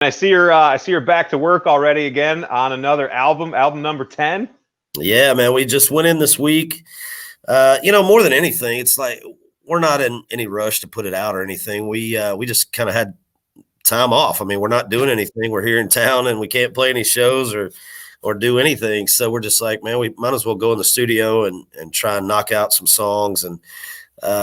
I see you're back to work already again on another album number 10. Yeah, man, we just went in this week. More than anything, it's like we're not in any rush to put it out or anything. We just kind of had time off. I mean, we're not doing anything. We're here in town and we can't play any shows or do anything. So we're just like, man, we might as well go in the studio and try and knock out some songs and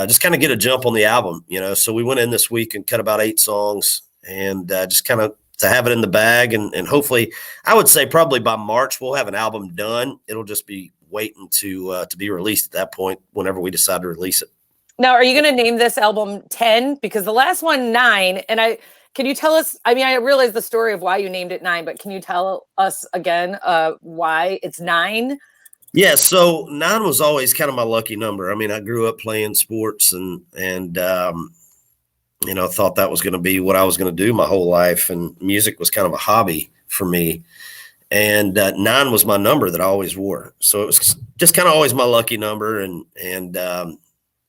just kind of get a jump on the album. So we went in this week and cut about 8 songs and just kind of to have it in the bag. And hopefully, I would say probably by March, we'll have an album done. It'll just be waiting to be released at that point whenever we decide to release it. Now, are you going to name this album 10? Because the last one, 9. And can you tell us, I realize the story of why you named it 9, but can you tell us again why it's 9? Yeah, so 9 was always kind of my lucky number. I mean, I grew up playing sports and thought that was going to be what I was going to do my whole life. And music was kind of a hobby for me. And 9 was my number that I always wore. So it was just kind of always my lucky number. And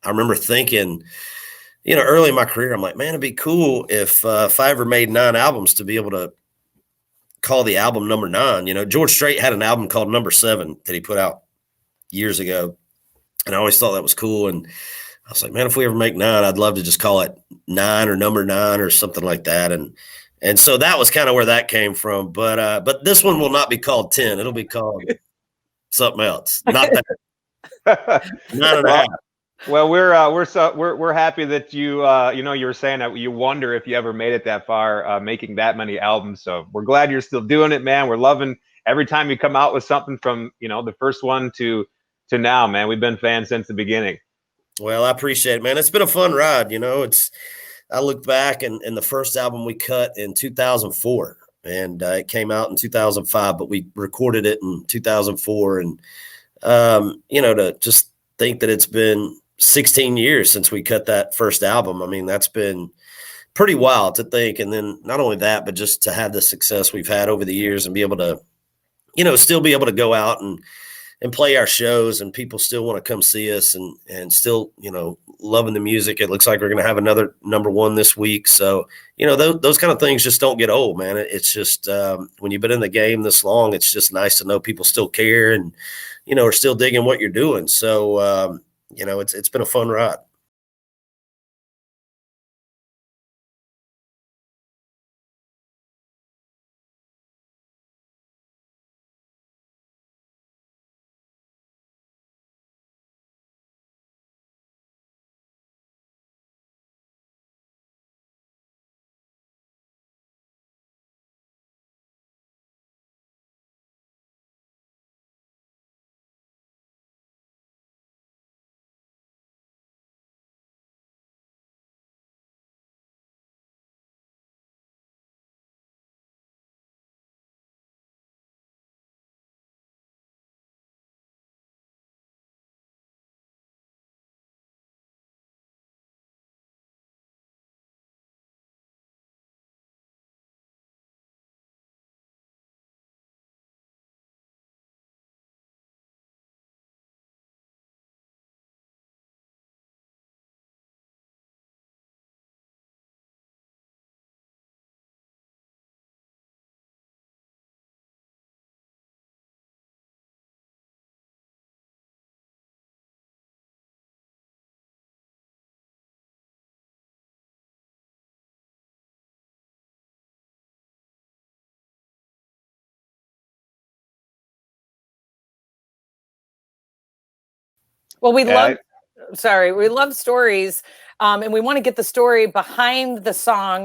I remember thinking, early in my career, I'm like, man, it'd be cool if I ever made 9 albums to be able to call the album number 9. George Strait had an album called Number 7 that he put out years ago. And I always thought that was cool. And I was like, man, if we ever make 9, I'd love to just call it 9 or Number 9 or something like that. And so that was kind of where that came from. But this one will not be called 10. It'll be called something else. Not that. 9.5. Well, we're happy that you were saying that you wonder if you ever made it that far, making that many albums. So we're glad you're still doing it, man. We're loving every time you come out with something from the first one to now, man. We've been fans since the beginning. Well, I appreciate it, man. It's been a fun ride. I look back and the first album we cut in 2004 and it came out in 2005, but we recorded it in 2004. And, to just think that it's been 16 years since we cut that first album. I mean, that's been pretty wild to think. And then not only that, but just to have the success we've had over the years and be able to, still be able to go out and play our shows and people still want to come see us and still, loving the music. It looks like we're going to have another number 1 this week. So, those kind of things just don't get old, man. It's just when you've been in the game this long, it's just nice to know people still care and, are still digging what you're doing. So, it's been a fun ride. Well, we love stories, and we want to get the story behind the song